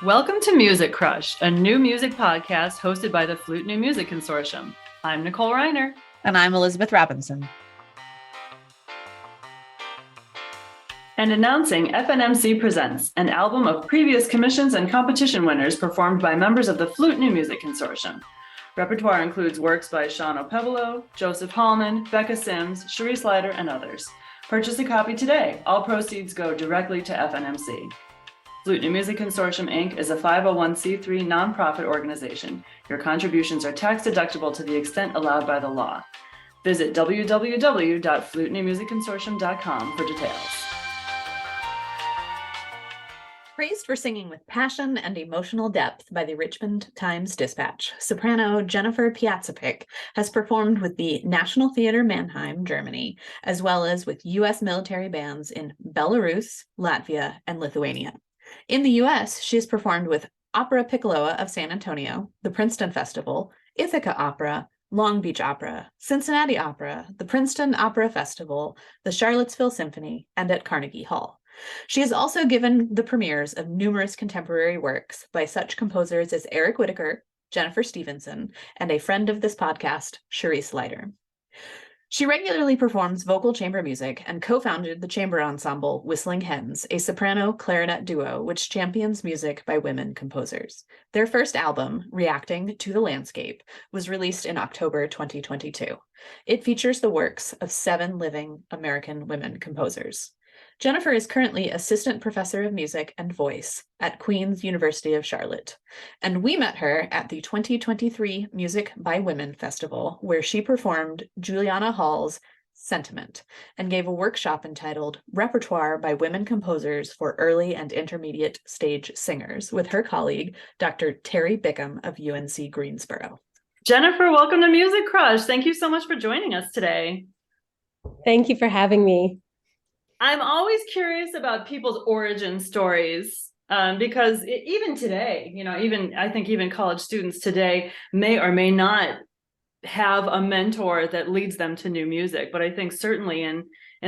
Welcome to Music Crush, a new music podcast hosted by the Flute New Music Consortium. I'm Nicole Reiner. And I'm Elizabeth Robinson. And announcing FNMC Presents, an album of previous commissions and competition winners performed by members of the Flute New Music Consortium. Repertoire includes works by Sean O'Pebolo, Joseph Hallman, Becca Sims, Cherie Slider, and others. Purchase a copy today. All proceeds go directly to FNMC. Flute New Music Consortium, Inc. is a 501c3 nonprofit organization. Your contributions are tax deductible to the extent allowed by the law. Visit www.flutenewmusicconsortium.com for details. Praised for singing with passion and emotional depth by the Richmond Times-Dispatch, soprano Jennifer Piazza-Pick has performed with the National Theater Mannheim, Germany, as well as with U.S. military bands in Belarus, Latvia, and Lithuania. In the U.S., she has performed with Opera Piccoloa of San Antonio, the Princeton Festival, Ithaca Opera, Long Beach Opera, Cincinnati Opera, the Princeton Opera Festival, the Charlottesville Symphony, and at Carnegie Hall. She has also given the premieres of numerous contemporary works by such composers as Eric Whitacre, Jennifer Stevenson, and a friend of this podcast, Cherie Slider. She regularly performs vocal chamber music and co-founded the chamber ensemble Whistling Hens, a soprano clarinet duo which champions music by women composers. Their first album, Reacting to the Landscape, was released in October 2022. It features the works of 7 living American women composers. Jennifer is currently Assistant Professor of Music and Voice at Queen's University of Charlotte, and we met her at the 2023 Music by Women Festival, where she performed Juliana Hall's Sentiment and gave a workshop entitled Repertoire by Women Composers for Early and Intermediate Stage Singers with her colleague, Dr. Terry Bickham of UNC Greensboro. Jennifer, welcome to Music Crush. Thank you so much for joining us today. Thank you for having me. I'm always curious about people's origin stories because even today, I think even college students today may or may not have a mentor that leads them to new music. But I think certainly in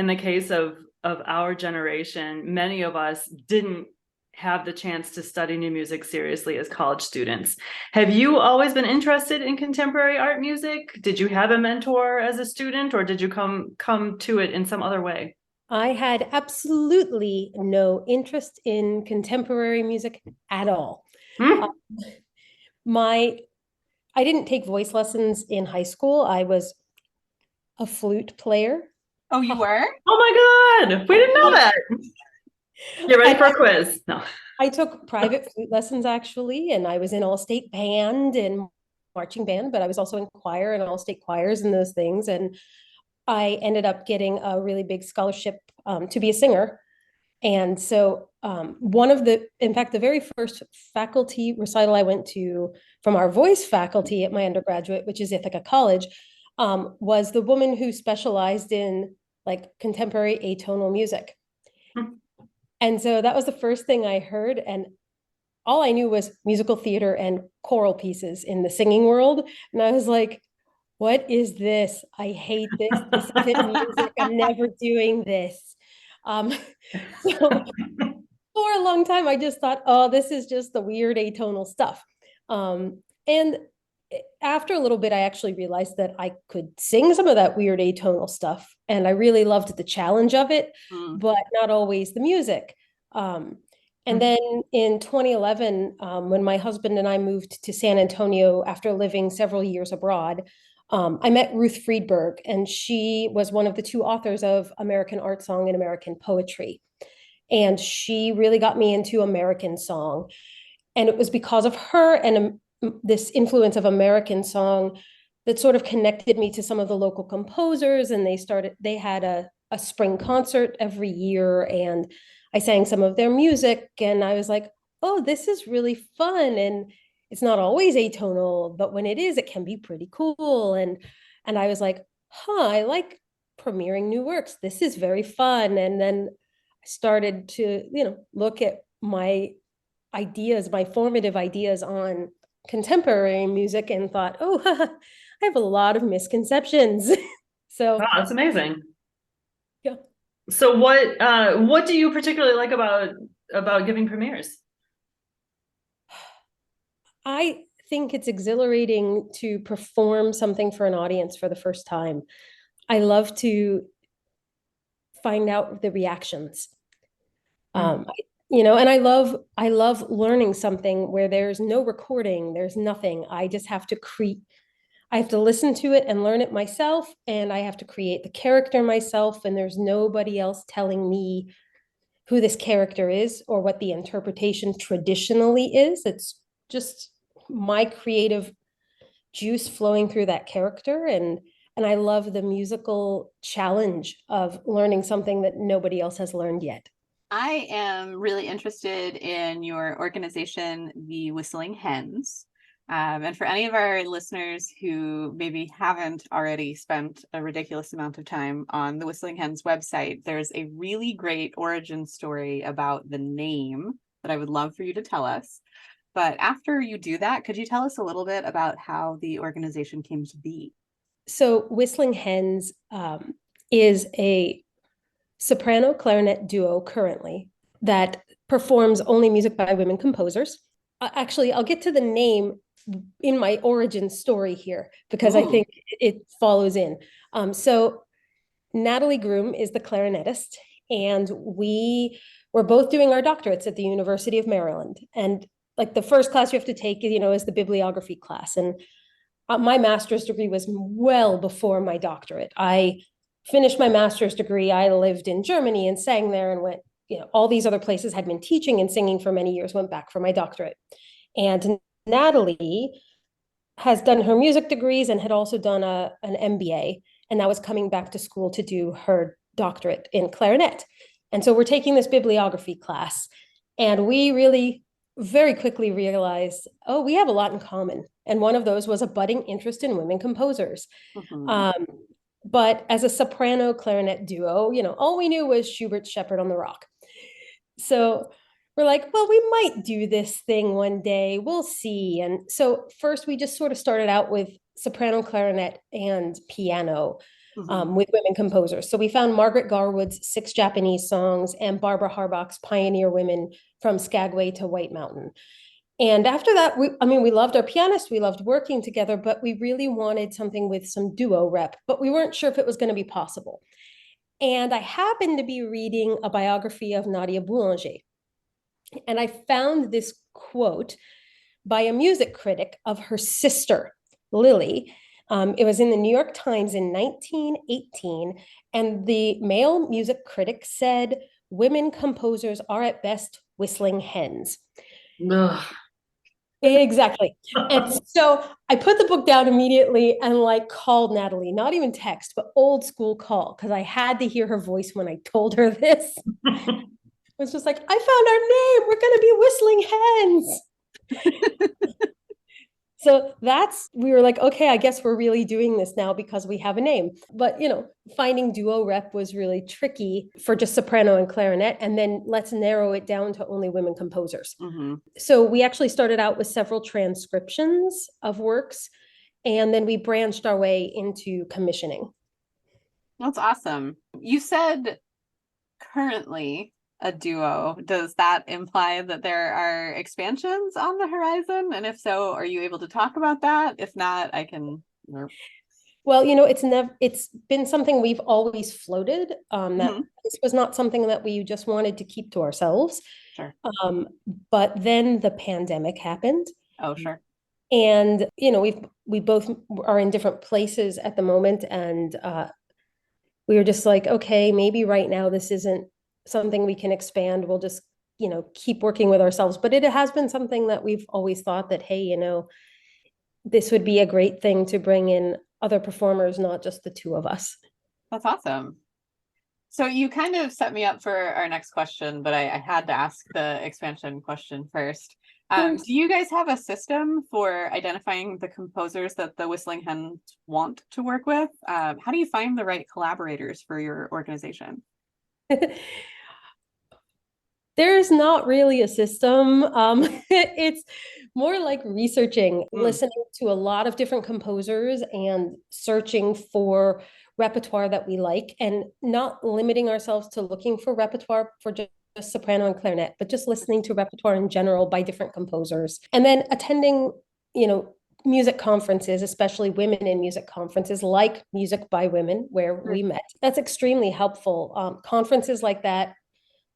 the case of our generation, many of us didn't have the chance to study new music seriously as college students. Have you always been interested in contemporary art music? Did you have a mentor as a student, or did you come to it in some other way? I had absolutely no interest in contemporary music at all. I didn't take voice lessons in high school. I was a flute player. Oh, you were? Oh my God, we didn't know that. You're ready for a quiz? No. I took private flute lessons actually, and I was in all-state band and marching band, but I was also in choir and all-state choirs and those things. And I ended up getting a really big scholarship to be a singer. And so in fact, the very first faculty recital I went to from our voice faculty at my undergraduate, which is Ithaca College, was the woman who specialized in like contemporary atonal music. And so that was the first thing I heard. And all I knew was musical theater and choral pieces in the singing world. And I was like, what is this? I hate this. This isn't music. I'm never doing this. So for a long time, I just thought, oh, this is just the weird atonal stuff. And after a little bit, I actually realized that I could sing some of that weird atonal stuff. And I really loved the challenge of it, but not always the music. And then in 2011, when my husband and I moved to San Antonio after living several years abroad, I met Ruth Friedberg, and she was one of the 2 authors of American Art Song and American Poetry. And she really got me into American song. And it was because of her and this influence of American song that sort of connected me to some of the local composers. And they had a spring concert every year, and I sang some of their music, and I was like, oh, this is really fun. And it's not always atonal, but when it is, it can be pretty cool. And I was like, I like premiering new works. This is very fun. And then I started to, look at my ideas, my formative ideas on contemporary music, and thought, oh, I have a lot of misconceptions. So that's amazing. Yeah. So what do you particularly like about giving premieres? I think it's exhilarating to perform something for an audience for the first time. I love to find out the reactions. And I love learning something where there's no recording, there's nothing. I just have to create. I have to listen to it and learn it myself, and I have to create the character myself, and there's nobody else telling me who this character is or what the interpretation traditionally is. It's just my creative juice flowing through that character, and I love the musical challenge of learning something that nobody else has learned yet. I am really interested in your organization, the Whistling Hens. And for any of our listeners who maybe haven't already spent a ridiculous amount of time on the Whistling Hens website, there's a really great origin story about the name that I would love for you to tell us. But after you do that, could you tell us a little bit about how the organization came to be? So Whistling Hens is a soprano clarinet duo currently that performs only music by women composers. Actually, I'll get to the name in my origin story here because I think it follows in. So Natalie Groom is the clarinetist, and we were both doing our doctorates at the University of Maryland. And like the first class you have to take, is the bibliography class. And my master's degree was well before my doctorate. I finished my master's degree. I lived in Germany and sang there and went, all these other places, had been teaching and singing for many years, went back for my doctorate. And Natalie has done her music degrees and had also done an MBA, and that was coming back to school to do her doctorate in clarinet. And so we're taking this bibliography class, and we really very quickly realized, oh, we have a lot in common. And one of those was a budding interest in women composers. But as a soprano clarinet duo, all we knew was Schubert's Shepherd on the Rock. So we're like, well, we might do this thing one day. We'll see. And so first we just sort of started out with soprano clarinet and piano with women composers. So we found Margaret Garwood's 6 Japanese songs and Barbara Harbach's Pioneer Women from Skagway to White Mountain. And after that, we loved our pianist, we loved working together, but we really wanted something with some duo rep, but we weren't sure if it was going to be possible. And I happened to be reading a biography of Nadia Boulanger. And I found this quote by a music critic of her sister, Lily. It was in the New York Times in 1918. And the male music critic said, "Women composers are at best whistling hens." Ugh. Exactly. And so I put the book down immediately and called Natalie, not even text, but old school call, because I had to hear her voice when I told her this. It was just like, I found our name. We're going to be whistling hens. So we were like, okay, I guess we're really doing this now because we have a name. But, finding duo rep was really tricky for just soprano and clarinet. And then let's narrow it down to only women composers. So we actually started out with several transcriptions of works, and then we branched our way into commissioning. That's awesome. You said currently a duo. Does that imply that there are expansions on the horizon? And if so, are you able to talk about that? If not, I can. Well, it's been something we've always floated. That this was not something that we just wanted to keep to ourselves. Sure. But then the pandemic happened. Oh, sure. And we both are in different places at the moment, and we were just like, okay, maybe right now this isn't something we can expand. We'll just, keep working with ourselves. But it has been something that we've always thought that, hey, this would be a great thing to bring in other performers, not just the two of us. That's awesome. So you kind of set me up for our next question, but I had to ask the expansion question first. Do you guys have a system for identifying the composers that the Whistling Hens want to work with? How do you find the right collaborators for your organization? There's not really a system. It's more like researching, listening to a lot of different composers and searching for repertoire that we like, and not limiting ourselves to looking for repertoire for just soprano and clarinet, but just listening to repertoire in general by different composers. And then attending, music conferences, especially women in music conferences like Music by Women, where we met. That's extremely helpful. Conferences like that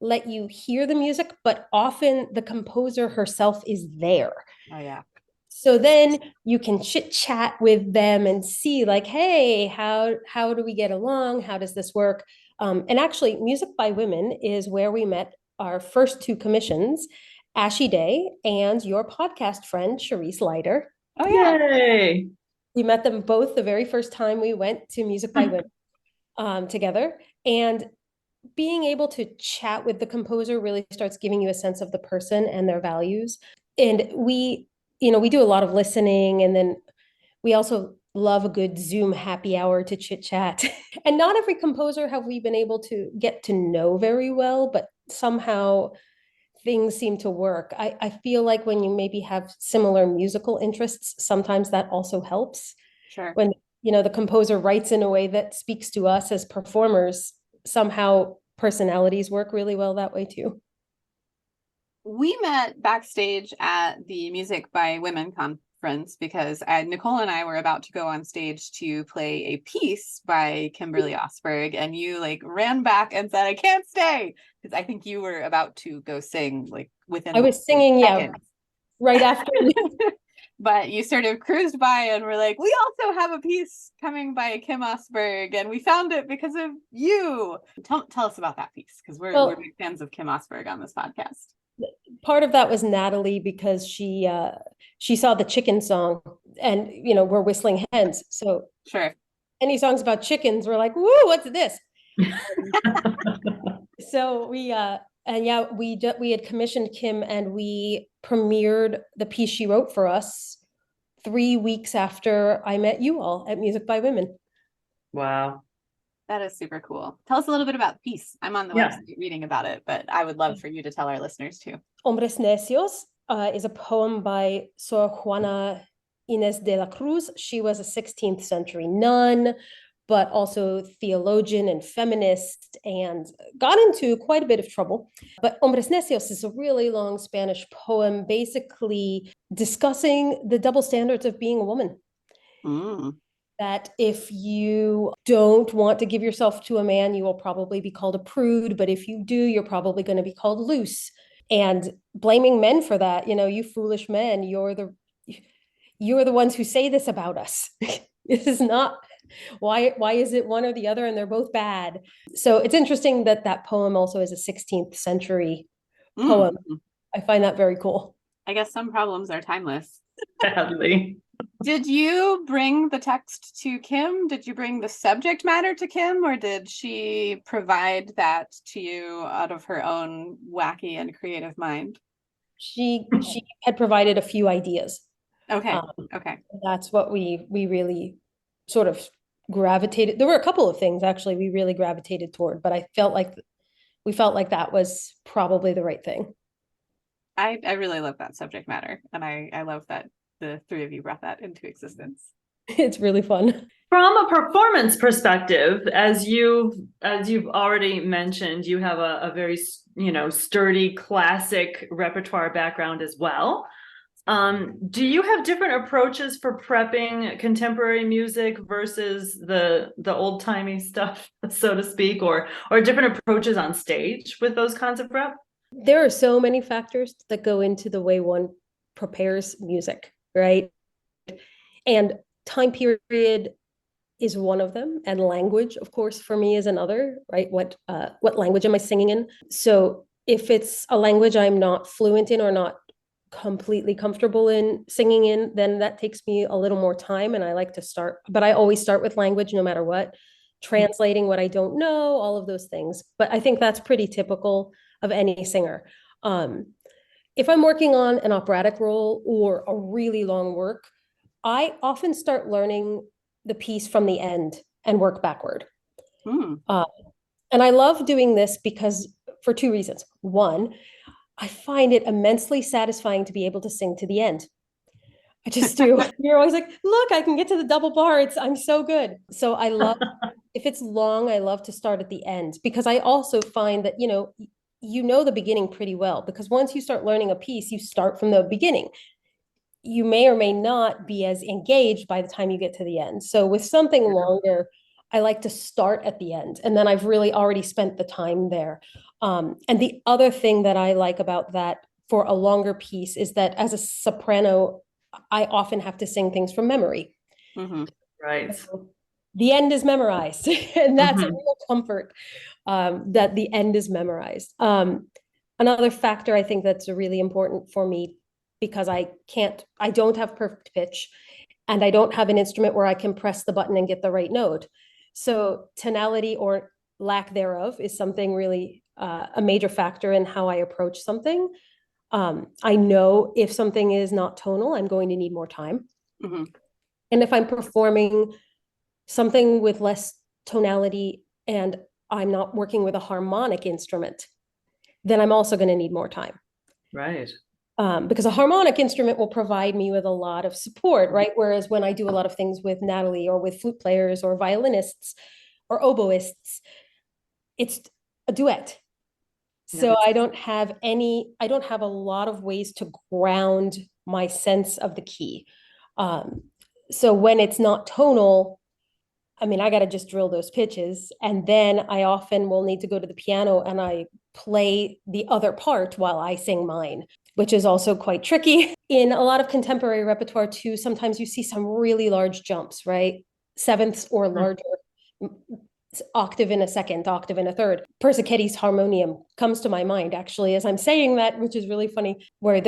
let you hear the music, but often the composer herself is there. Oh, yeah. So then you can chit chat with them and see like, hey, how do we get along? How does this work? And actually, Music by Women is where we met our first two commissions, Ashy Day and your podcast friend, Charisse Leiter. Oh, yeah. Yay. We met them both the very first time we went to Music by Women together. And being able to chat with the composer really starts giving you a sense of the person and their values. And we do a lot of listening, and then we also love a good Zoom happy hour to chit chat. And not every composer have we been able to get to know very well, but somehow things seem to work. I feel like when you maybe have similar musical interests, sometimes that also helps. Sure. When, the composer writes in a way that speaks to us as performers, somehow personalities work really well that way too. We met backstage at the Music by Women conference because Nicole and I were about to go on stage to play a piece by Kimberly Osberg, and you ran back and said, I can't stay, because I think you were about to go sing within. I was singing, seconds. Right after. But you sort of cruised by and were like, we also have a piece coming by Kim Osberg, and we found it because of you. Tell us about that piece, because we're big fans of Kim Osberg on this podcast. Part of that was Natalie, because she saw the chicken song, and we're whistling hens. So sure, any songs about chickens, we're like, woo, what's this? So we had commissioned Kim, and we premiered the piece she wrote for us 3 weeks after I met you all at Music by Women. Wow. That is super cool. Tell us a little bit about the piece. I'm on the website reading about it, but I would love for you to tell our listeners too. Hombres Necios is a poem by Sor Juana Inés de la Cruz. She was a 16th century nun, but also theologian and feminist, and got into quite a bit of trouble. But Hombres Necios is a really long Spanish poem, basically discussing the double standards of being a woman. That if you don't want to give yourself to a man, you will probably be called a prude. But if you do, you're probably going to be called loose. And blaming men for that, you foolish men, you're the ones who say this about us. This is not, why is it one or the other, and they're both bad? So it's interesting that poem also is a 16th century poem. I find that very cool. I guess some problems are timeless. Sadly. Did you bring the text to Kim? Did you bring the subject matter to Kim, or did she provide that to you out of her own wacky and creative mind? She had provided a few ideas. Okay. Okay. That's what we really sort of gravitated. There were a couple of things actually we really gravitated toward, but we felt like that was probably the right thing. I really love that subject matter, and I love that the three of you brought that into existence. It's really fun. From a performance perspective, as you've already mentioned, you have a very sturdy classic repertoire background as well. Do you have different approaches for prepping contemporary music versus the old-timey stuff, so to speak, or different approaches on stage with those kinds of prep? There are so many factors that go into the way one prepares music, right? And time period is one of them, and language, of course, for me is another, right? What language am I singing in? So if it's a language I'm not fluent in or not completely comfortable in singing in, then that takes me a little more time, and I like to start, but I always start with language no matter what, translating what I don't know, all of those things. But I think that's pretty typical of any singer. If I'm working on an operatic role or a really long work, I often start learning the piece from the end and work backward. And I love doing this because for two reasons. One, I find it immensely satisfying to be able to sing to the end. I just do. You're always like, look, I can get to the double bar. I'm so good. So I love, if it's long, I love to start at the end, because I also find that, you know the beginning pretty well, because once you start learning a piece, you start from the beginning. You may or may not be as engaged by the time you get to the end. So with something longer, I like to start at the end, and then I've really already spent the time there. And the other thing that I like about that for a longer piece is that as a soprano, I often have to sing things from memory. Mm-hmm. Right. So the end is memorized, and that's a Mhm. real comfort, that the end is memorized. Another factor I think that's really important for me, because I don't have perfect pitch, and I don't have an instrument where I can press the button and get the right note. So tonality or lack thereof is something really, a major factor in how I approach something. I know if something is not tonal, I'm going to need more time. Mm-hmm. And if I'm performing something with less tonality and I'm not working with a harmonic instrument, then I'm also going to need more time. Right. Because a harmonic instrument will provide me with a lot of support, right? Whereas when I do a lot of things with Natalie or with flute players or violinists or oboists, it's a duet. So I don't have a lot of ways to ground my sense of the key. So when it's not tonal, I mean, I got to just drill those pitches. And then I often will need to go to the piano and I play the other part while I sing mine, which is also quite tricky. In a lot of contemporary repertoire, too, sometimes you see some really large jumps, right? Sevenths or larger, octave in a second, octave in a third. Persichetti's harmonium comes to my mind, actually, as I'm saying that, which is really funny, where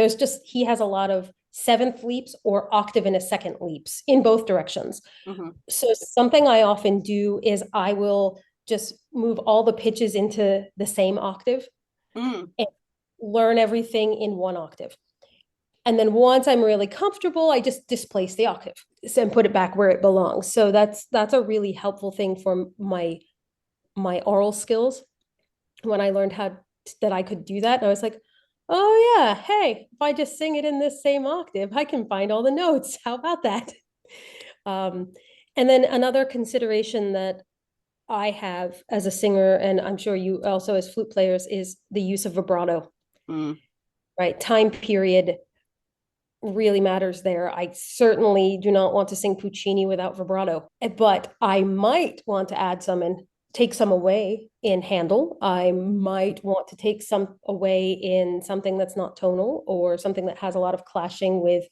he has a lot of seventh leaps or octave in a second leaps in both directions. Mm-hmm. So something I often do is I will just move all the pitches into the same octave and learn everything in one octave. And then once I'm really comfortable, I just displace the octave and put it back where it belongs. So that's a really helpful thing for my oral skills. When I learned that I could do that, and I was like, oh yeah, hey, if I just sing it in this same octave, I can find all the notes. How about that? And then another consideration that I have as a singer, and I'm sure you also as flute players, is the use of vibrato. Right? Time period really matters there. I certainly do not want to sing Puccini without vibrato, but I might want to add some and take some away in Handel. I might want to take some away in something that's not tonal or something that has a lot of clashing with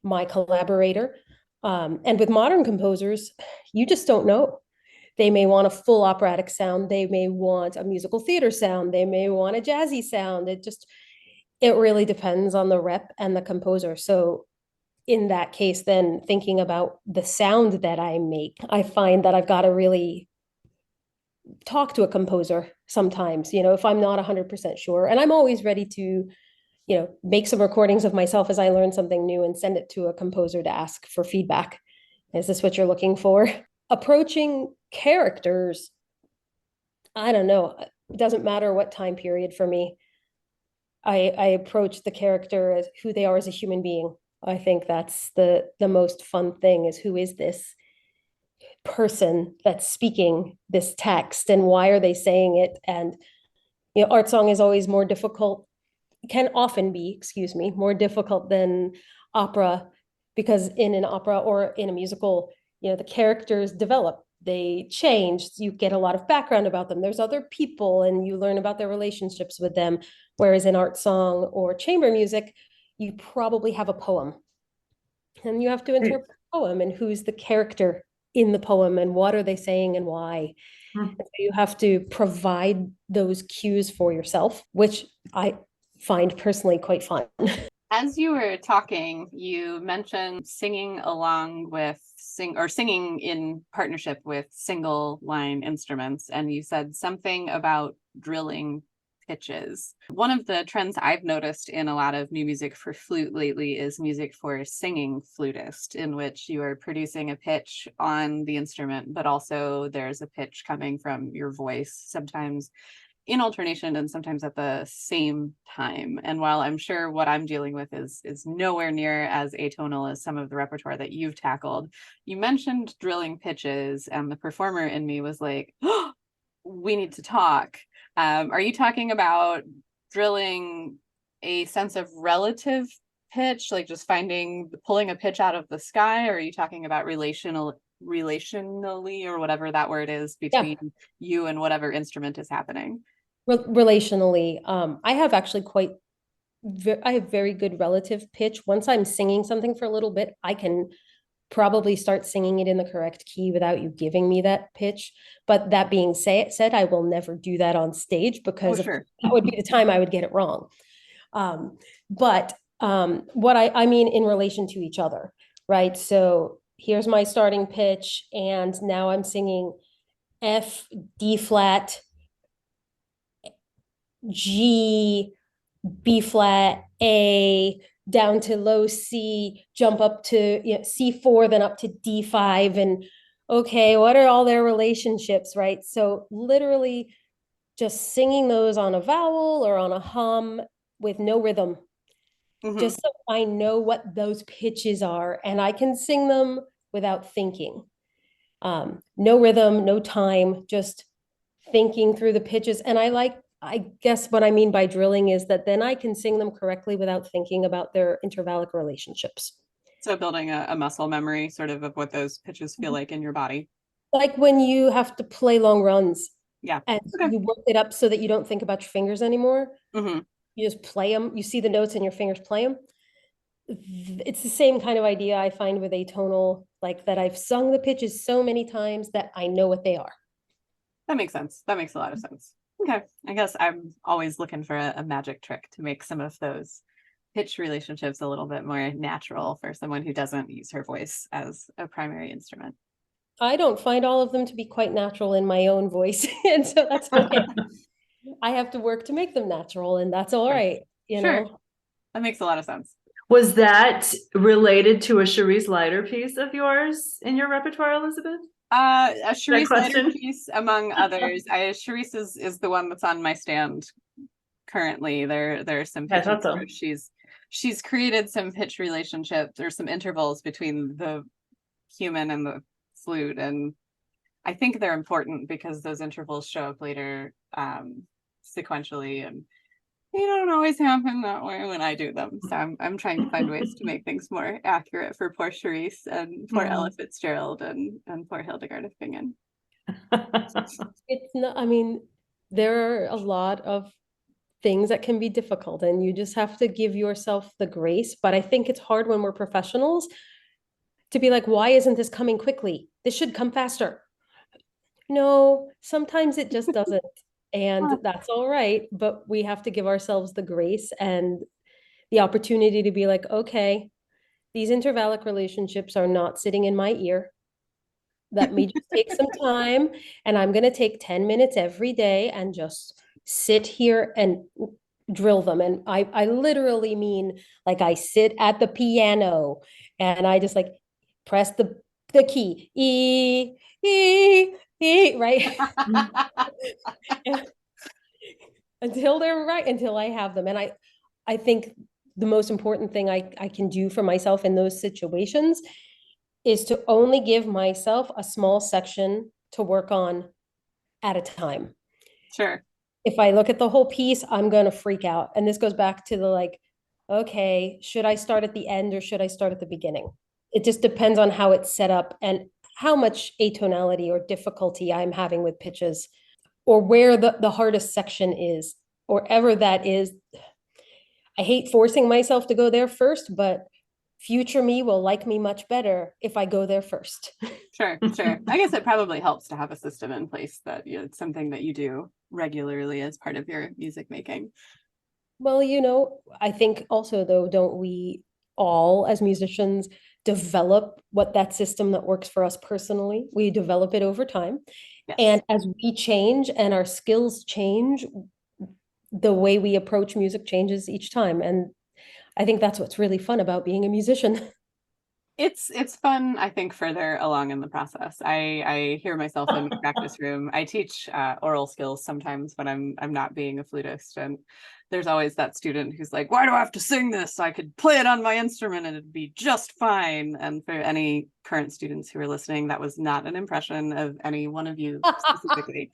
my collaborator. And with modern composers, you just don't know. They may want a full operatic sound. They may want a musical theater sound. They may want a jazzy sound. It really depends on the rep and the composer. So in that case, then thinking about the sound that I make, I find that I've got to really talk to a composer sometimes, if I'm not 100% sure. And I'm always ready to, make some recordings of myself as I learn something new and send it to a composer to ask for feedback. Is this what you're looking for? Approaching characters, I don't know. It doesn't matter what time period for me. I approach the character as who they are as a human being. I think that's the most fun thing, is who is this person that's speaking this text and why are they saying it? And art song is always more difficult, can often be, excuse me, more difficult than opera, because in an opera or in a musical, the characters develop, they change, you get a lot of background about them, there's other people and you learn about their relationships with them. Whereas in art song or chamber music, you probably have a poem and you have to interpret the poem and who's the character in the poem and what are they saying and why. And so you have to provide those cues for yourself, which I find personally quite fun. As you were talking, you mentioned singing along with singing in partnership with single line instruments, and you said something about drilling pitches. One of the trends I've noticed in a lot of new music for flute lately is music for singing flutist, in which you are producing a pitch on the instrument, but also there's a pitch coming from your voice, sometimes in alternation and sometimes at the same time. And while I'm sure what I'm dealing with is nowhere near as atonal as some of the repertoire that you've tackled, you mentioned drilling pitches, and the performer in me was like, oh, we need to talk. Are you talking about drilling a sense of relative pitch, like just pulling a pitch out of the sky, or are you talking about relationally, or whatever that word is, between you and whatever instrument is happening? Relationally, I have actually I have very good relative pitch. Once I'm singing something for a little bit, I can probably start singing it in the correct key without you giving me that pitch. But that being said, I will never do that on stage because Sure. that would be the time I would get it wrong. But what I mean in relation to each other, right? So here's my starting pitch, and now I'm singing F, D flat, G, B flat, A, down to low C, jump up to C4, then up to D5. And okay, what are all their relationships, right? So literally just singing those on a vowel or on a hum with no rhythm, just so I know what those pitches are and I can sing them without thinking. No rhythm, no time, just thinking through the pitches. And I guess what I mean by drilling is that then I can sing them correctly without thinking about their intervallic relationships. So building a muscle memory sort of what those pitches feel like in your body. Like when you have to play long runs. Yeah. And Okay. you work it up so that you don't think about your fingers anymore. Mm-hmm. You just play them. You see the notes and your fingers play them. It's the same kind of idea I find with atonal, like that I've sung the pitches so many times that I know what they are. That makes sense. That makes a lot of sense. Okay. I guess I'm always looking for a magic trick to make some of those pitch relationships a little bit more natural for someone who doesn't use her voice as a primary instrument. I don't find all of them to be quite natural in my own voice. And so that's okay. I have to work to make them natural, and that's all right. You know, that makes a lot of sense. Was that related to a Cherise Leiter piece of yours in your repertoire, Elizabeth? A Cherise Leiter piece, among others. Cherise is the one that's on my stand currently. There are some pitches where she's created some pitch relationships or some intervals between the human and the flute, and I think they're important because those intervals show up later sequentially, and they don't always happen that way when I do them. So I'm trying to find ways to make things more accurate for poor Cherise and poor Ella Fitzgerald and poor Hildegard of Bingen. It's not, I mean, there are a lot of things that can be difficult, and you just have to give yourself the grace. But I think it's hard when we're professionals to be like, why isn't this coming quickly? This should come faster. No, sometimes it just doesn't. And that's all right. But we have to give ourselves the grace and the opportunity to be like, okay, these intervallic relationships are not sitting in my ear. Let me just take some time, and I'm going to take 10 minutes every day and just sit here and drill them. And I literally mean like I sit at the piano and I just like press the key, right? Until they're right, until I have them. And I think the most important thing I can do for myself in those situations is to only give myself a small section to work on at a time. Sure. If I look at the whole piece, I'm going to freak out. And this goes back to the like, okay, should I start at the end or should I start at the beginning? It just depends on how it's set up and how much atonality or difficulty I'm having with pitches, or where the hardest section is, or ever that is. I hate forcing myself to go there first, but future me will like me much better if I go there first. Sure. I guess it probably helps to have a system in place that it's something that you do regularly as part of your music making. Well, I think also, though, don't we all as musicians develop what that system that works for us personally? We develop it over time. Yes. And as we change and our skills change, the way we approach music changes each time. And I think that's what's really fun about being a musician. It's fun, I think, further along in the process. I hear myself in the practice room. I teach oral skills sometimes when I'm not being a flutist, and there's always that student who's like, "Why do I have to sing this? I could play it on my instrument and it'd be just fine." And for any current students who are listening, that was not an impression of any one of you specifically.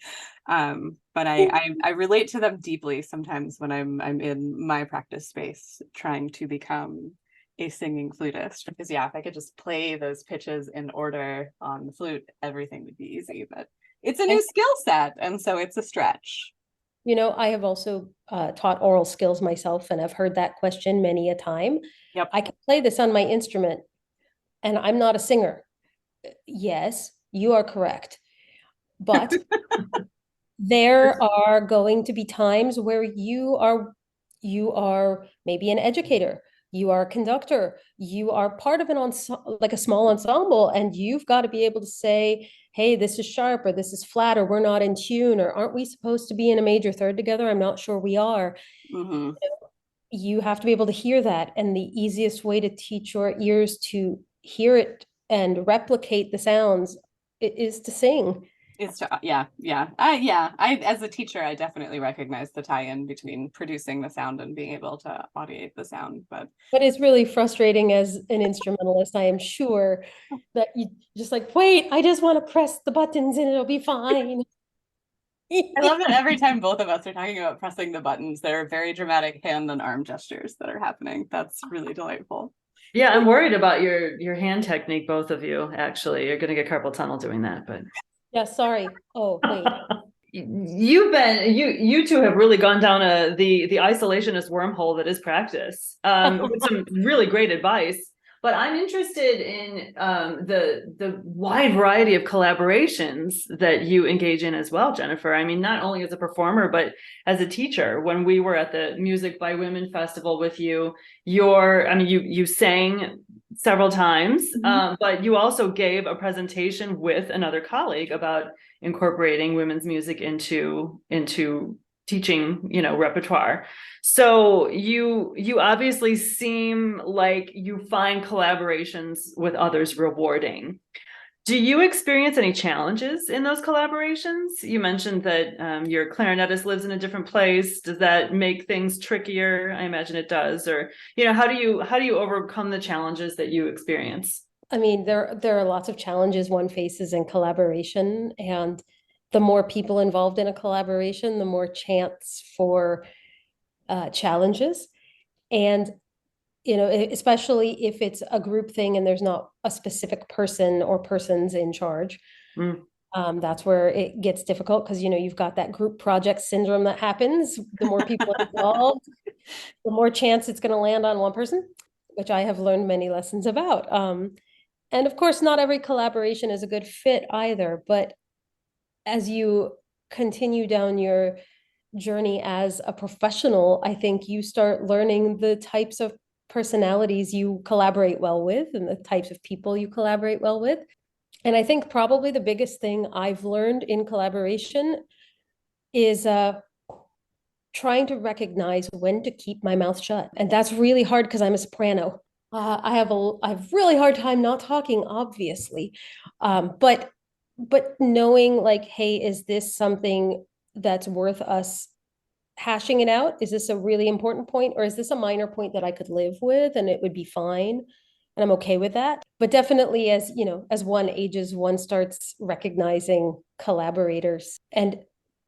But I relate to them deeply sometimes when I'm in my practice space trying to become a singing flutist, because yeah, if I could just play those pitches in order on the flute, everything would be easy. But it's a new skill set, and so it's a stretch. You know, I have also taught oral skills myself, and I've heard that question many a time. Yep. I can play this on my instrument, and I'm not a singer. Yes, you are correct. But there are going to be times where you are maybe an educator, you are a conductor, you are part of an ensemble, like a small ensemble, and you've got to be able to say, hey, this is sharp, or this is flat, or we're not in tune, or aren't we supposed to be in a major third together? I'm not sure we are. Mm-hmm. You have to be able to hear that, and the easiest way to teach your ears to hear it and replicate the sounds is to sing. It's I as a teacher, I definitely recognize the tie-in between producing the sound and being able to audiate the sound. But it's really frustrating as an instrumentalist, I am sure, that you just like, wait, I just want to press the buttons and it'll be fine. I love that every time both of us are talking about pressing the buttons, there are very dramatic hand and arm gestures that are happening. That's really delightful. Yeah, I'm worried about your hand technique, both of you, actually. You're gonna get carpal tunnel doing that, but Yeah, sorry. Oh, wait. You two have really gone down the isolationist wormhole that is practice, with some really great advice. But I'm interested in the wide variety of collaborations that you engage in as well, Jennifer. I mean, not only as a performer, but as a teacher. When we were at the Music by Women Festival with you, you sang several times, but you also gave a presentation with another colleague about incorporating women's music into teaching, repertoire. So you obviously seem like you find collaborations with others rewarding. Do you experience any challenges in those collaborations? You mentioned that your clarinetist lives in a different place. Does that make things trickier? I imagine it does. Or, how do you overcome the challenges that you experience? I mean, there are lots of challenges one faces in collaboration, and the more people involved in a collaboration, the more chance for challenges. And especially if it's a group thing and there's not a specific person or persons in charge. That's where it gets difficult, because you've got that group project syndrome that happens. The more people involved, the more chance it's going to land on one person, which I have learned many lessons about. And of course, not every collaboration is a good fit either. But as you continue down your journey as a professional, I think you start learning the types of personalities you collaborate well with and the types of people you collaborate well with. And I think probably the biggest thing I've learned in collaboration is trying to recognize when to keep my mouth shut. And that's really hard because I'm a soprano. I have really hard time not talking, obviously. But knowing, like, hey, is this something that's worth us hashing it out? Is this a really important point, or is this a minor point that I could live with and it would be fine? And I'm okay with that. But definitely, as as one ages, one starts recognizing collaborators. And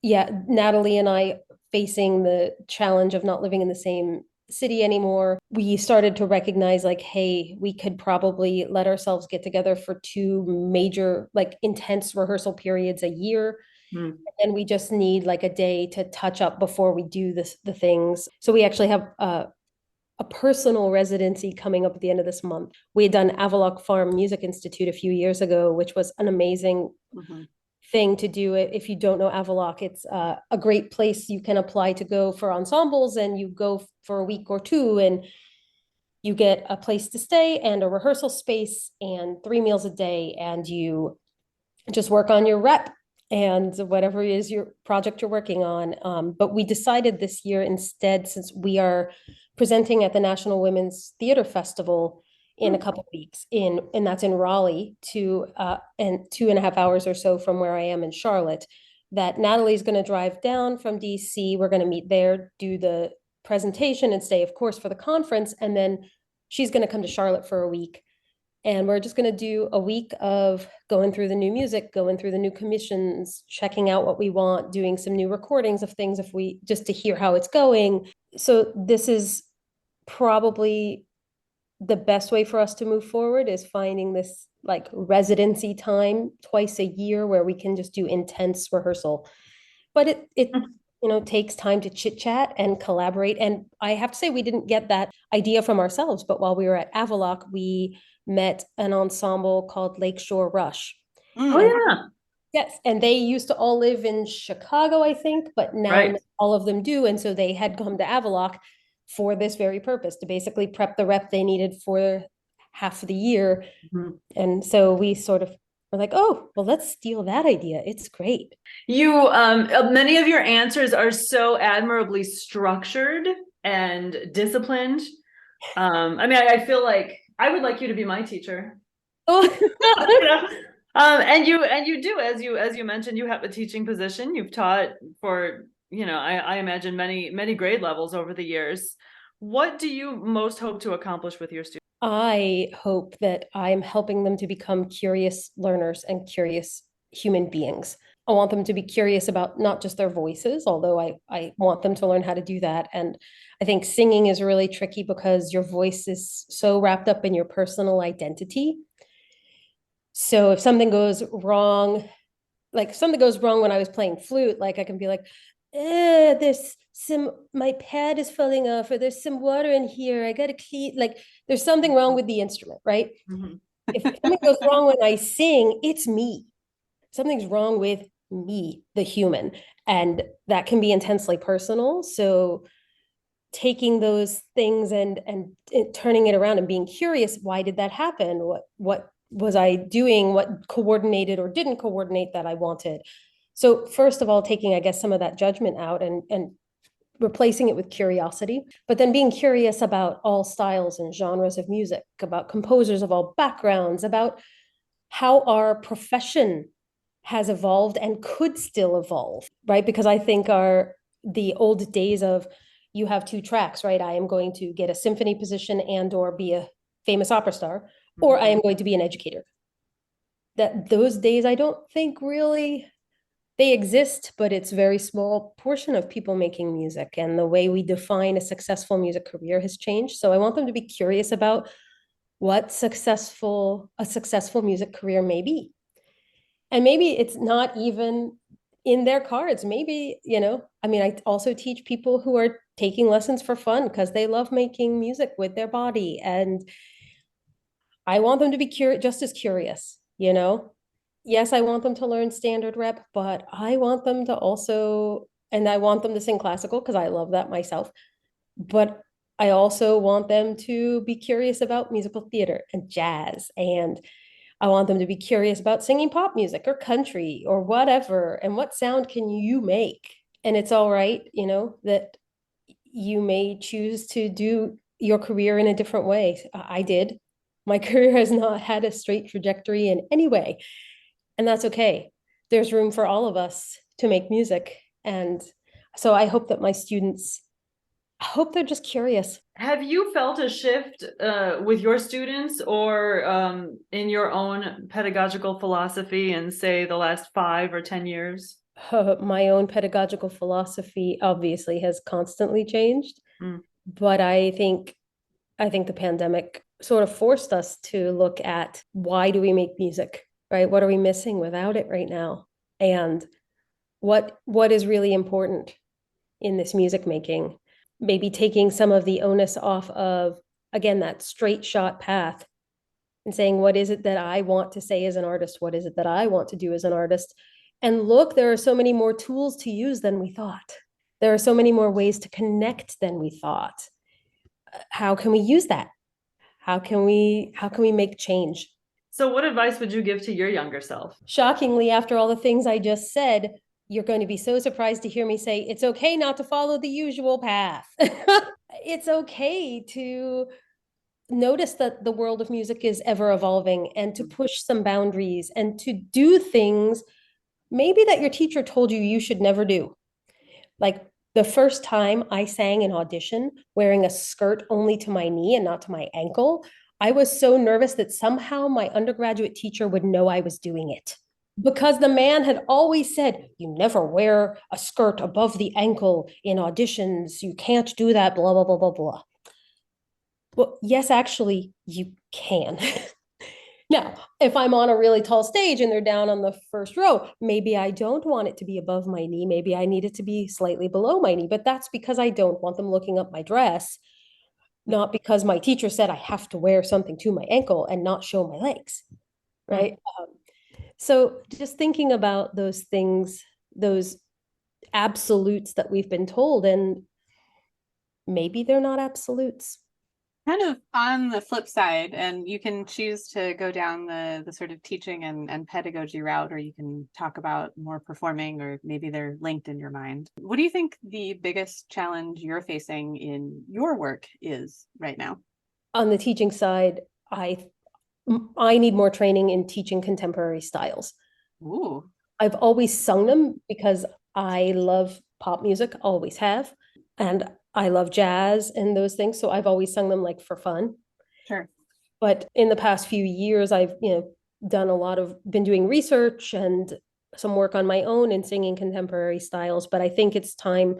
yeah, Natalie and I, facing the challenge of not living in the same city anymore, we started to recognize, like, hey, we could probably let ourselves get together for 2 major, like, intense rehearsal periods a year. And we just need like a day to touch up before we do the things. So we actually have a personal residency coming up at the end of this month. We had done Avaloq Farm Music Institute a few years ago, which was an amazing thing to do. It if you don't know Avaloq, it's a great place you can apply to go for ensembles, and you go for a week or 2, and you get a place to stay and a rehearsal space and 3 meals a day, and you just work on your rep and whatever is your project you're working on. But we decided this year instead, since we are presenting at the National Women's Theater Festival in a couple weeks and that's in Raleigh, and 2.5 hours or so from where I am in Charlotte. That Natalie's going to drive down from DC. We're going to meet there, do the presentation and stay, of course, for the conference. And then she's going to come to Charlotte for a week. And we're just going to do a week of going through the new music, going through the new commissions, checking out what we want, doing some new recordings of things if we just to hear how it's going. So this is probably the best way for us to move forward, is finding this like residency time twice a year where we can just do intense rehearsal. But it takes time to chit chat and collaborate. And I have to say, we didn't get that idea from ourselves, but while we were at Avaloq, we met an ensemble called Lakeshore Rush. Oh yeah. Yes, and they used to all live in Chicago, I think, but now Right. all of them do. And so they had come to Avaloq for this very purpose, to basically prep the rep they needed for half of the year. Mhm. And so we sort of were like, oh, well, let's steal that idea. It's great. You, many of your answers are so admirably structured and disciplined. I mean, I feel like I would like you to be my teacher. Oh, You know? And you do, as you mentioned, you have a teaching position. You've taught for, I imagine many grade levels over the years. What do you most hope to accomplish with your students? I hope that I'm helping them to become curious learners and curious human beings. I want them to be curious about not just their voices, although I want them to learn how to do that. And I think singing is really tricky because your voice is so wrapped up in your personal identity. So if something goes wrong, like something goes wrong when I was playing flute, like I can be like, my pad is falling off, or there's some water in here. I gotta clean, like there's something wrong with the instrument, right? Mhm. If something goes wrong when I sing, it's me. Something's wrong with me, the human. And that can be intensely personal. So taking those things and turning it around and being curious, why did that happen? What was I doing? What coordinated or didn't coordinate that I wanted? So first of all, taking, I guess, some of that judgment out and replacing it with curiosity, but then being curious about all styles and genres of music, about composers of all backgrounds, about how our profession has evolved and could still evolve, right? Because I think the old days of you have two tracks, right? I am going to get a symphony position and or be a famous opera star, or I am going to be an educator. That those days I don't think really they exist, but it's a very small portion of people making music, and the way we define a successful music career has changed. So I want them to be curious about what a successful music career may be. And maybe it's not even in their cards. Maybe, I mean, I also teach people who are taking lessons for fun because they love making music with their body. And I want them to be just as curious, Yes, I want them to learn standard rep, but I want them to also, and I want them to sing classical because I love that myself. But I also want them to be curious about musical theater and jazz, and I want them to be curious about singing pop music or country or whatever, and what sound can you make? And it's all right, that you may choose to do your career in a different way. I did. My career has not had a straight trajectory in any way, and that's okay. There's room for all of us to make music. And so I hope that my students, I hope they're just curious. Have you felt a shift with your students or in your own pedagogical philosophy in, say, the last 5 or 10 years? My own pedagogical philosophy obviously has constantly changed, but I think the pandemic sort of forced us to look at, why do we make music, right? What are we missing without it right now? And what is really important in this music making? Maybe taking some of the onus off of, again, that straight shot path and saying, what is it that I want to say as an artist? What is it that I want to do as an artist? And look, there are so many more tools to use than we thought. There are so many more ways to connect than we thought. How can we use that? How can we make change? So what advice would you give to your younger self? Shockingly, after all the things I just said, you're going to be so surprised to hear me say, it's okay not to follow the usual path. It's okay to notice that the world of music is ever evolving and to Mm. push some boundaries and to do things maybe that your teacher told you you should never do. Like the first time I sang an audition wearing a skirt only to my knee and not to my ankle, I was so nervous that somehow my undergraduate teacher would know I was doing it. Because the man had always said, you never wear a skirt above the ankle in auditions. You can't do that, blah, blah, blah, blah, blah. Well, yes, actually, you can. Now, if I'm on a really tall stage and they're down on the first row, maybe I don't want it to be above my knee. Maybe I need it to be slightly below my knee, but that's because I don't want them looking up my dress, not because my teacher said I have to wear something to my ankle and not show my legs, right? So just thinking about those things, those absolutes that we've been told, and maybe they're not absolutes. Kind of on the flip side, and you can choose to go down the sort of teaching and pedagogy route, or you can talk about more performing, or maybe they're linked in your mind. What do you think the biggest challenge you're facing in your work is right now? On the teaching side, I need more training in teaching contemporary styles. Ooh. I've always sung them because I love pop music, always have. And I love jazz and those things. So I've always sung them like for fun. Sure. But in the past few years, I've, been doing research and some work on my own in singing contemporary styles. But I think it's time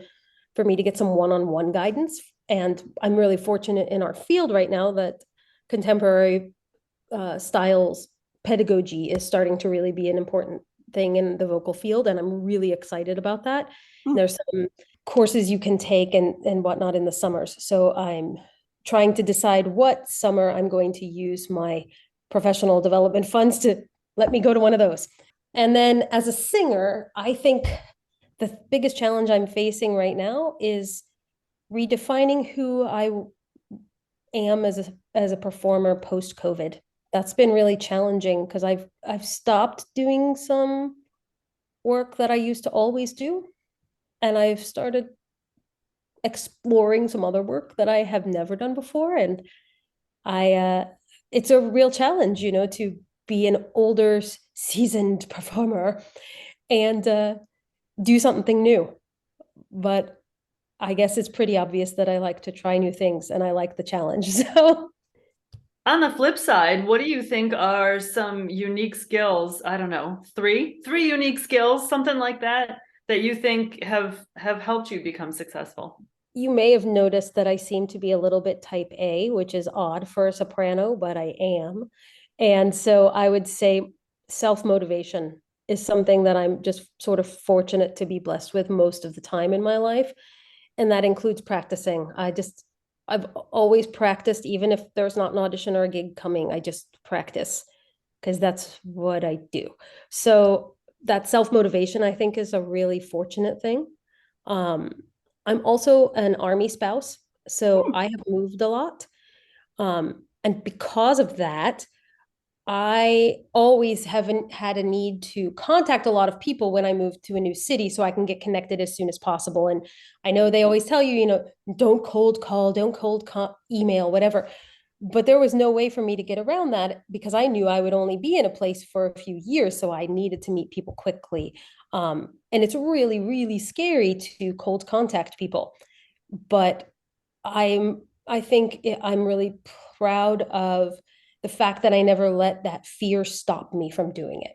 for me to get some one-on-one guidance. And I'm really fortunate in our field right now that contemporary styles pedagogy is starting to really be an important thing in the vocal field, and I'm really excited about that. There's some courses you can take and whatnot in the summers. So I'm trying to decide what summer I'm going to use my professional development funds to let me go to one of those. And then as a singer, I think the biggest challenge I'm facing right now is redefining who I am as a performer post-COVID. That's been really challenging because I've stopped doing some work that I used to always do, and I've started exploring some other work that I have never done before. And it's a real challenge, to be an older, seasoned performer and do something new. But I guess it's pretty obvious that I like to try new things and I like the challenge. So On the flip side, what do you think are some unique skills? I don't know, three unique skills, something like that, that you think have helped you become successful? you may have noticed that I seem to be a little bit type A, which is odd for a soprano, but I am. And so I would say self-motivation is something that I'm just sort of fortunate to be blessed with most of the time in my life. And that includes practicing. I've always practiced, even if there's not an audition or a gig coming, I just practice because that's what I do. So that self-motivation, I think, is a really fortunate thing. I'm also an Army spouse, so I have moved a lot. And because of that, I always haven't had a need to contact a lot of people when I move to a new city so I can get connected as soon as possible. And I know they always tell you, don't cold call, don't email, whatever. But there was no way for me to get around that because I knew I would only be in a place for a few years. So I needed to meet people quickly. And it's really, really scary to cold contact people. But I think I'm really proud of the fact that I never let that fear stop me from doing it.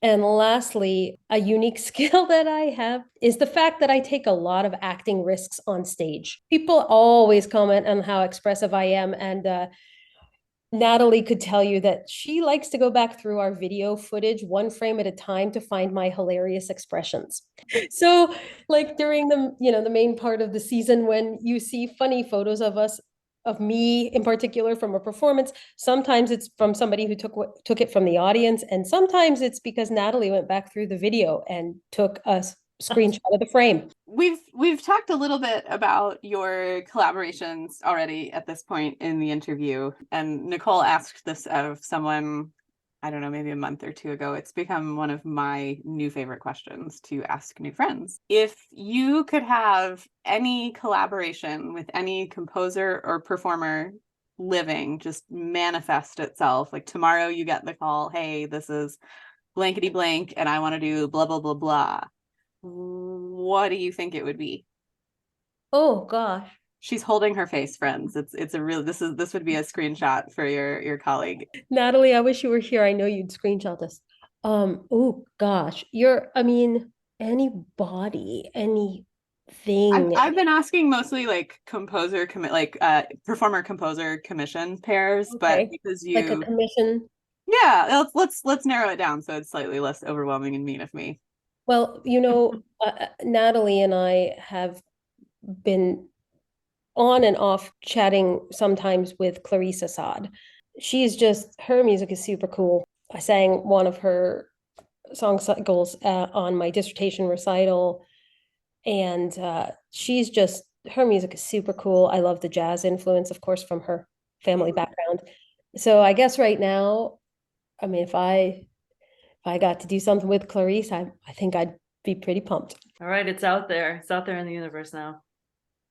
And lastly, a unique skill that I have is the fact that I take a lot of acting risks on stage. People always comment on how expressive I am, and Natalie could tell you that she likes to go back through our video footage one frame at a time to find my hilarious expressions. So like during the main part of the season, when you see funny photos of us, of me in particular from a performance, sometimes it's from somebody who took it from the audience, and sometimes it's because Natalie went back through the video and took a screenshot of the frame. We've talked a little bit about your collaborations already at this point in the interview, and Nicole asked this of someone, I don't know, maybe a month or two ago. It's become one of my new favorite questions to ask new friends. If you could have any collaboration with any composer or performer, living just manifest itself? Like tomorrow you get the call, hey, this is blankety blank and I want to do blah, blah, blah, blah. What do you think it would be? Oh gosh. She's holding her face, friends. It's a real, this would be a screenshot for your colleague. Natalie, I wish you were here. I know you'd screenshot this. Oh gosh. Anybody, anything. I've been asking mostly like performer composer commission pairs, but Okay. because Like a commission. yeah, let's narrow it down so it's slightly less overwhelming and mean of me. Well, Natalie and I have been on and off chatting sometimes with Clarissa Assad. Her music is super cool. I sang one of her song cycles on my dissertation recital, and her music is super cool. I love the jazz influence, of course, from her family background. So I guess right now, I mean, if I got to do something with Clarice, I think I'd be pretty pumped. All right, it's out there. It's out there in the universe now.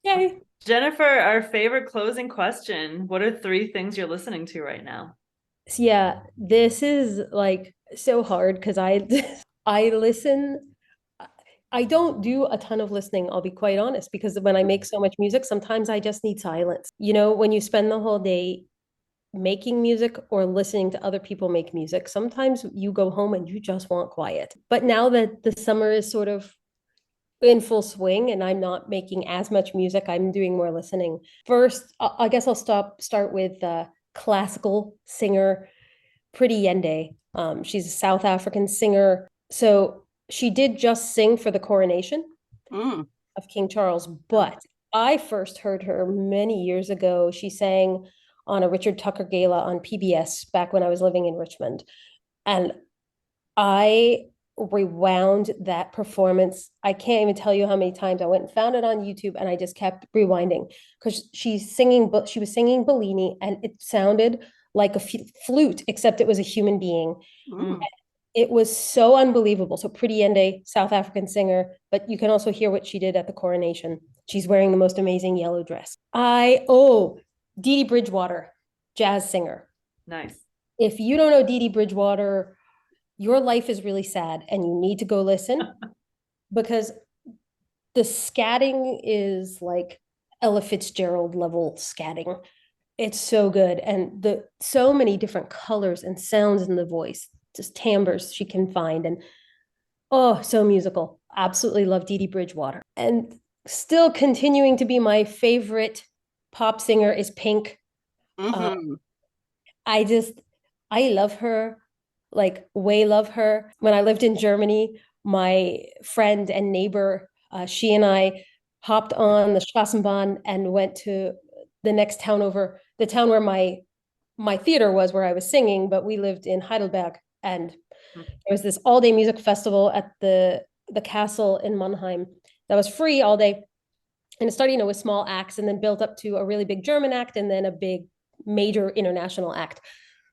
Yay. Jennifer, our favorite closing question. What are 3 things you're listening to right now? Yeah, this is like so hard because I listen. I don't do a ton of listening, I'll be quite honest, because when I make so much music, sometimes I just need silence. When you spend the whole day making music or listening to other people make music, sometimes you go home and you just want quiet. But now that the summer is sort of in full swing and I'm not making as much music, I'm doing more listening. First, I guess I'll start with classical singer Pretty Yende. She's a South African singer. So she did just sing for the coronation of King Charles, but I first heard her many years ago. She sang on a Richard Tucker gala on PBS back when I was living in Richmond. And I rewound that performance. I can't even tell you how many times I went and found it on YouTube, and I just kept rewinding because she was singing Bellini, and it sounded like a flute, except it was a human being. It was so unbelievable. So Pretty Yende, South African singer, but you can also hear what she did at the coronation. She's wearing the most amazing yellow dress. Dee Dee Bridgewater, jazz singer. Nice. If you don't know Dee Dee Bridgewater, your life is really sad and you need to go listen because the scatting is like Ella Fitzgerald level scatting. It's so good. And so many different colors and sounds in the voice, just timbres she can find. And so musical. Absolutely love Dee Dee Bridgewater. And still continuing to be my favorite pop singer is Pink. I love her, like way love her. When I lived in Germany, my friend and neighbor, she and I hopped on the Straßenbahn and went to the next town over, the town where my theater was, where I was singing, but we lived in Heidelberg. And there was this all-day music festival at the castle in Mannheim that was free all day. And it started, with small acts and then built up to a really big German act and then a big major international act.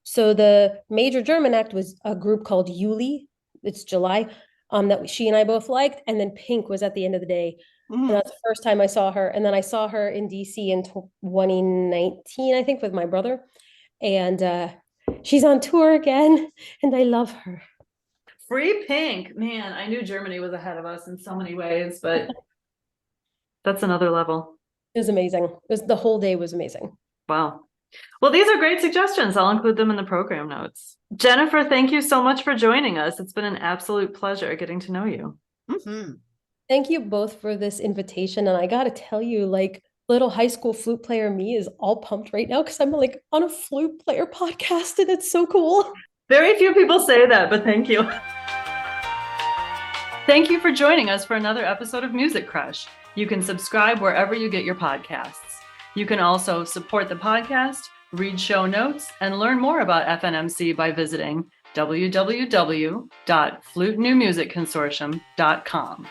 So the major German act was a group called Juli, it's July, that she and I both liked. And then Pink was at the end of the day. And that's the first time I saw her. And then I saw her in DC in 2019, I think, with my brother. And she's on tour again, and I love her. Free Pink. Man, I knew Germany was ahead of us in so many ways, but that's another level. It was amazing. The whole day was amazing. Wow. Well, these are great suggestions. I'll include them in the program notes. Jennifer, thank you so much for joining us. It's been an absolute pleasure getting to know you. Thank you both for this invitation. And I got to tell you, like, little high school flute player me is all pumped right now because I'm like on a flute player podcast and it's so cool. Very few people say that, but thank you. Thank you for joining us for another episode of Music Crush. You can subscribe wherever you get your podcasts. You can also support the podcast, read show notes, and learn more about FNMC by visiting www.flutenewmusicconsortium.com.